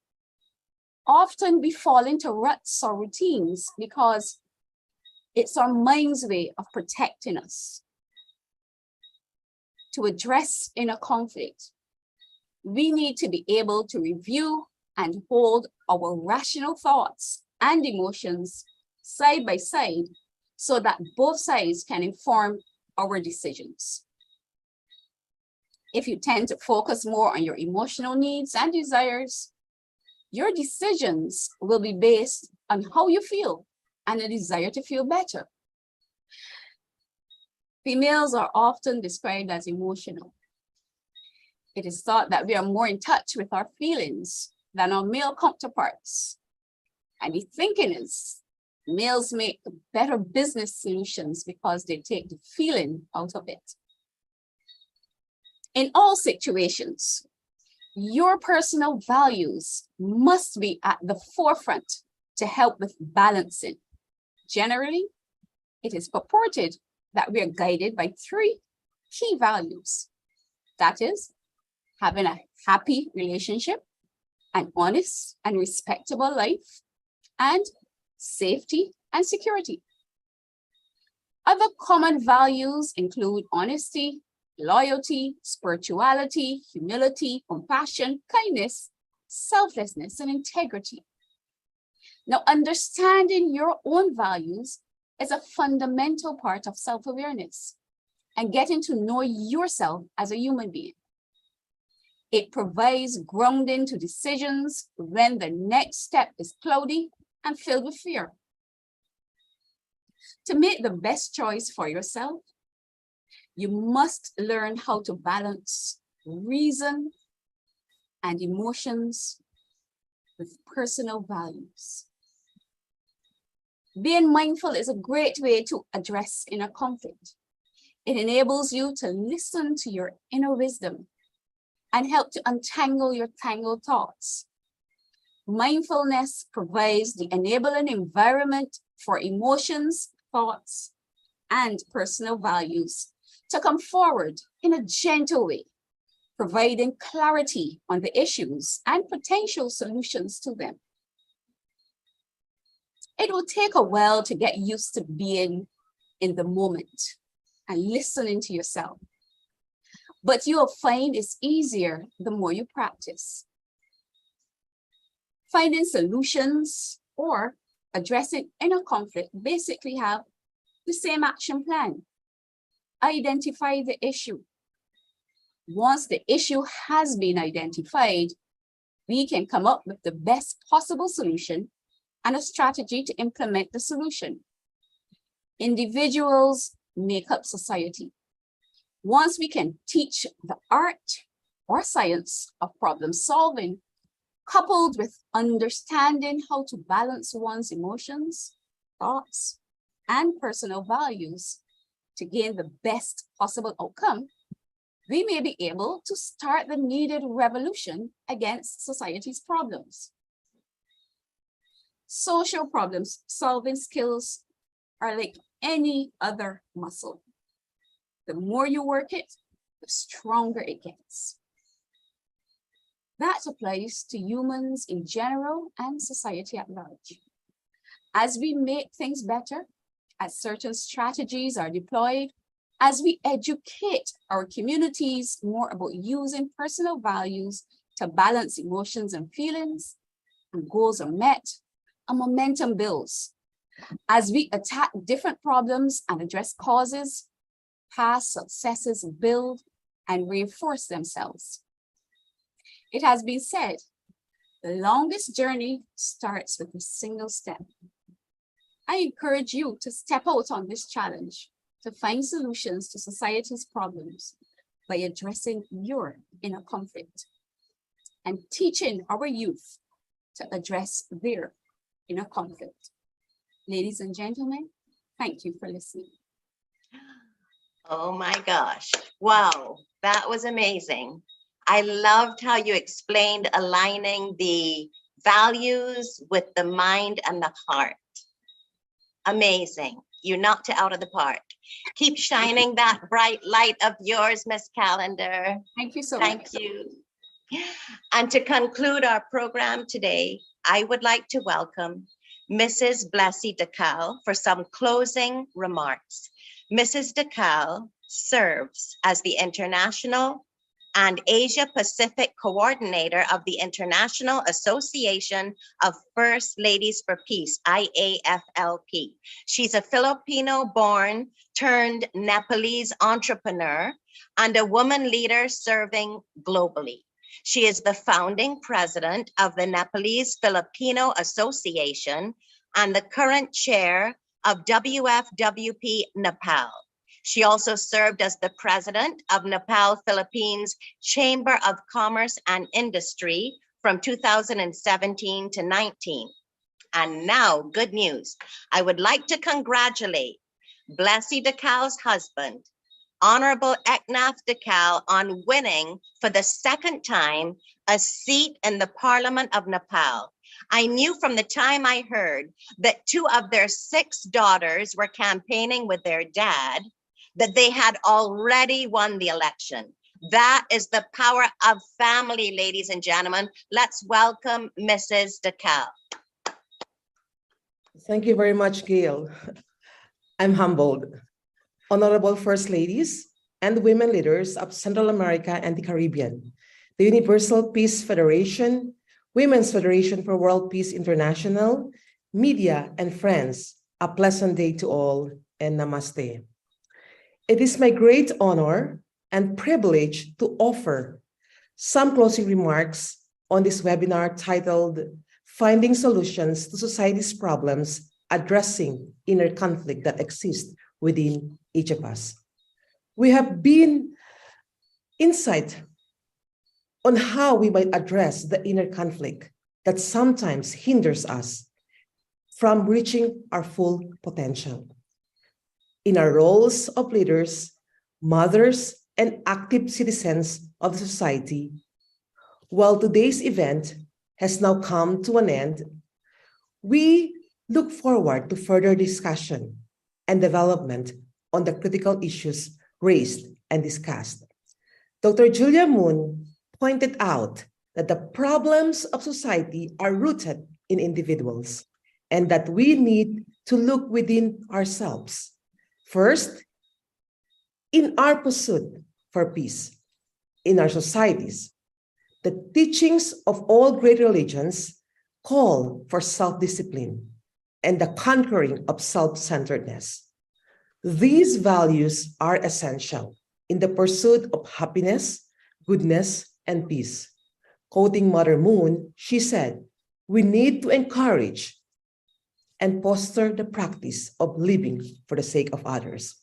Often we fall into ruts or routines because it's our mind's way of protecting us. To address inner conflict, we need to be able to review and hold our rational thoughts and emotions side by side so that both sides can inform our decisions. If you tend to focus more on your emotional needs and desires, your decisions will be based on how you feel and a desire to feel better. Females are often described as emotional. It is thought that we are more in touch with our feelings than our male counterparts. And the thinking is males make better business solutions because they take the feeling out of it. In all situations, your personal values must be at the forefront to help with balancing. Generally, it is purported that we are guided by 3 key values. That is, having a happy relationship, an honest and respectable life, and safety and security. Other common values include honesty, loyalty, spirituality, humility, compassion, kindness, selflessness, and integrity. Now, understanding your own values is a fundamental part of self-awareness and getting to know yourself as a human being. It provides grounding to decisions when the next step is cloudy and filled with fear. To make the best choice for yourself, you must learn how to balance reason and emotions with personal values. Being mindful is a great way to address inner conflict. It enables you to listen to your inner wisdom and help to untangle your tangled thoughts. Mindfulness provides the enabling environment for emotions, thoughts, and personal values to come forward in a gentle way, providing clarity on the issues and potential solutions to them. It will take a while to get used to being in the moment and listening to yourself, but you will find it's easier the more you practice. Finding solutions or addressing inner conflict basically have the same action plan. Identify the issue. Once the issue has been identified, we can come up with the best possible solution and a strategy to implement the solution. Individuals make up society. Once we can teach the art or science of problem solving, coupled with understanding how to balance one's emotions, thoughts, and personal values to gain the best possible outcome, we may be able to start the needed revolution against society's problems. Social problems solving skills are like any other muscle. The more you work it, the stronger it gets. That applies to humans in general and society at large. As we make things better, as certain strategies are deployed, as we educate our communities more about using personal values to balance emotions and feelings, and goals are met, a momentum builds. As we attack different problems and address causes, past successes build and reinforce themselves. It has been said, the longest journey starts with a single step. I encourage you to step out on this challenge to find solutions to society's problems by addressing your inner conflict and teaching our youth to address their inner conflict. Ladies and gentlemen, thank you for listening. Oh my gosh. Wow, that was amazing. I loved how you explained aligning the values with the mind and the heart. Amazing. You knocked it out of the park. Keep shining that bright light of yours, Miss Calendar. Thank you so much. Thank you. And to conclude our program today, I would like to welcome Mrs. Blessy DeCal for some closing remarks. Mrs. DeCal serves as the International and Asia Pacific Coordinator of the International Association of First Ladies for Peace, IAFLP. She's a Filipino-born turned Nepalese entrepreneur and a woman leader serving globally. She is the founding president of the Nepalese Filipino Association and the current chair of WFWP Nepal. She also served as the president of Nepal Philippines Chamber of Commerce and Industry from 2017 to 19. And now, good news. I would like to congratulate Blessy DeCal's husband, Honorable Eknath DeCal, on winning for the second time a seat in the Parliament of Nepal. I knew from the time I heard that 2 of their 6 daughters were campaigning with their dad that they had already won the election. That is the power of family, ladies and gentlemen. Let's welcome Mrs. DeCal. Thank you very much, Gail. I'm humbled. Honorable First Ladies and women leaders of Central America and the Caribbean, the Universal Peace Federation, Women's Federation for World Peace International, media and friends, a pleasant day to all and namaste. It is my great honor and privilege to offer some closing remarks on this webinar titled Finding Solutions to Society's Problems, Addressing Inner Conflict that Exists Within Each of Us. We have been insight on how we might address the inner conflict that sometimes hinders us from reaching our full potential. In our roles of leaders, mothers, and active citizens of the society, while today's event has now come to an end, we look forward to further discussion and development on the critical issues raised and discussed. Dr. Julia Moon pointed out that the problems of society are rooted in individuals and that we need to look within ourselves. First, in our pursuit for peace in our societies, the teachings of all great religions call for self-discipline and the conquering of self-centeredness. These values are essential in the pursuit of happiness, goodness, and peace. Quoting Mother Moon, she said, "We need to encourage and foster the practice of living for the sake of others."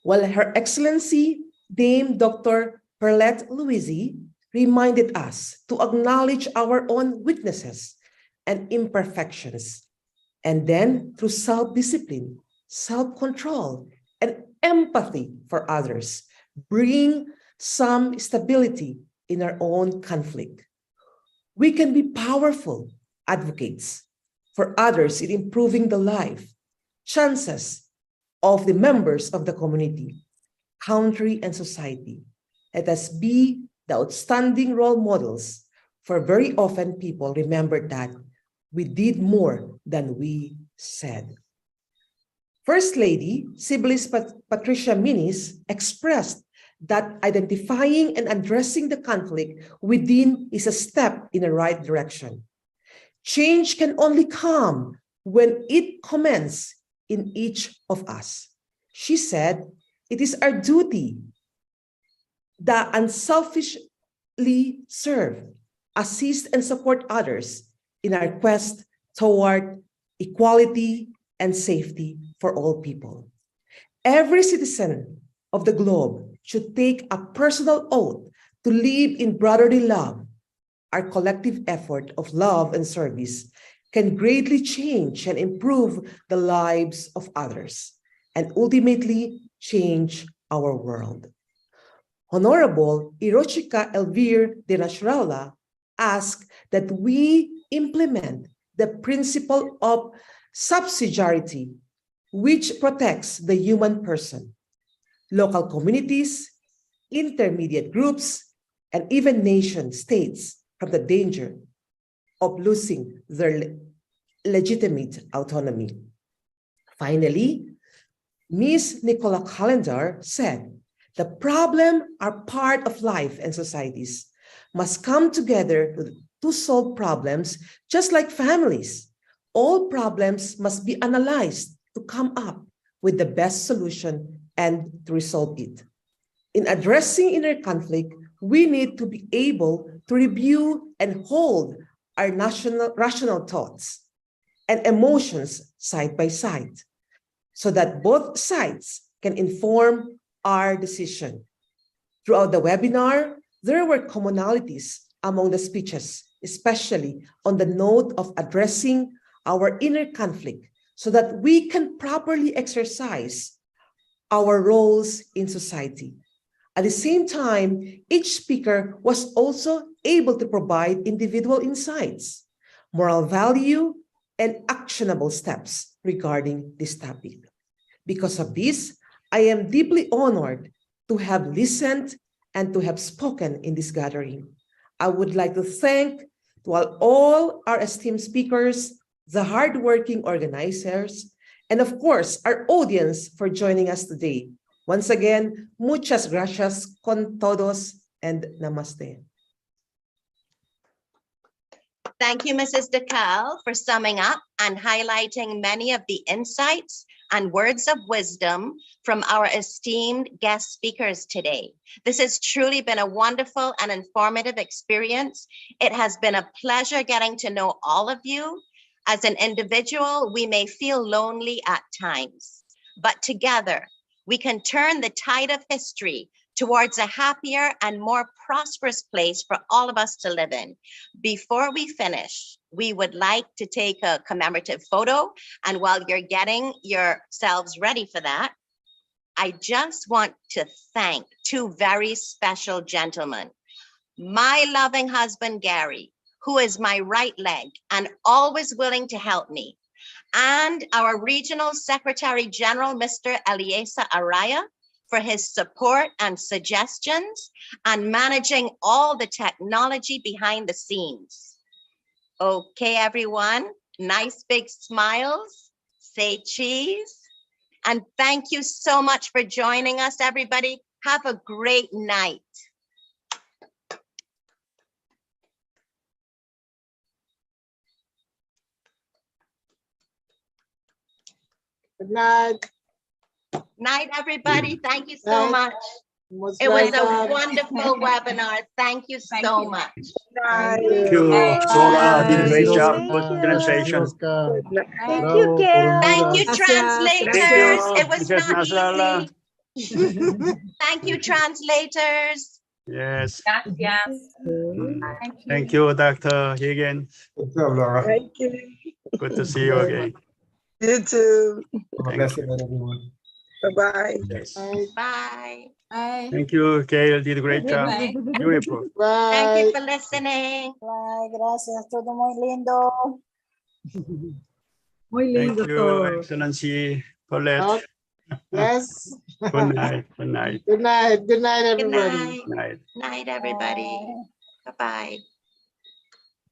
While Her Excellency Dame Dr. Perlette Louisi reminded us to acknowledge our own weaknesses and imperfections, and then through self-discipline, self-control, and empathy for others, bring some stability in our own conflict. We can be powerful advocates for others in improving the life, chances of the members of the community, country, and society. Let us be the outstanding role models, for very often people remember that we did more than we said. First Lady Sybilis Patricia Minis expressed that identifying and addressing the conflict within is a step in the right direction. Change can only come when it commences in each of us. She said, "It is our duty that unselfishly serve, assist, and support others in our quest toward equality and safety for all people. Every citizen of the globe should take a personal oath to live in brotherly love. Our collective effort of love and service can greatly change and improve the lives of others and ultimately change our world." Honorable Hiroshika Elvire de Nasrallah asked that we implement the principle of subsidiarity which protects the human person, local communities, intermediate groups, and even nation states from the danger of losing their legitimate autonomy. Finally, Ms. Nicola Calendar said, the problem are part of life and societies must come together to solve problems just like families. All problems must be analyzed to come up with the best solution and to resolve it. In addressing inner conflict, we need to be able to review and hold our rational thoughts and emotions side by side so that both sides can inform our decision. Throughout the webinar, there were commonalities among the speeches, especially on the note of addressing our inner conflict so that we can properly exercise our roles in society. At the same time, each speaker was also able to provide individual insights, moral value, and actionable steps regarding this topic. Because of this, I am deeply honored to have listened and to have spoken in this gathering. I would like to thank all our esteemed speakers, the hardworking organizers, and of course, our audience for joining us today. Once again, muchas gracias con todos and namaste. Thank you, Mrs. DeCal, for summing up and highlighting many of the insights and words of wisdom from our esteemed guest speakers today. This has truly been a wonderful and informative experience. It has been a pleasure getting to know all of you. As an individual, we may feel lonely at times, but together we can turn the tide of history towards a happier and more prosperous place for all of us to live in. Before we finish, we would like to take a commemorative photo. And while you're getting yourselves ready for that, I just want to thank two very special gentlemen. My loving husband, Gary, who is my right leg and always willing to help me, and our Regional Secretary General, Mr. Eliezer Araya, for his support and suggestions and managing all the technology behind the scenes. Okay, everyone, nice big smiles, say cheese, and thank you so much for joining us, everybody. Have a great night. Good night. Night, everybody. Thank you so much. It was a wonderful webinar. Thank you so much. Thank you. Laura did a great job with translation. Thank you, Gail. Thank you, translators. It was not easy. Thank you, translators. Yes. Gracias. Thank you, Dr. Higgins. Good job, Laura. Thank you. Good to see you again. You too. Thank you. Bye-bye. Yes. Bye. Bye. Thank you, Gail. Did a great job. Beautiful. Thank you for listening. Bye, gracias. Todo muy lindo. Muy Thank lindo you, todo. Excellency Paulette. Yes. Good night. Good night. Good night. Good night, Good everybody. night. Night, everybody. Bye-bye.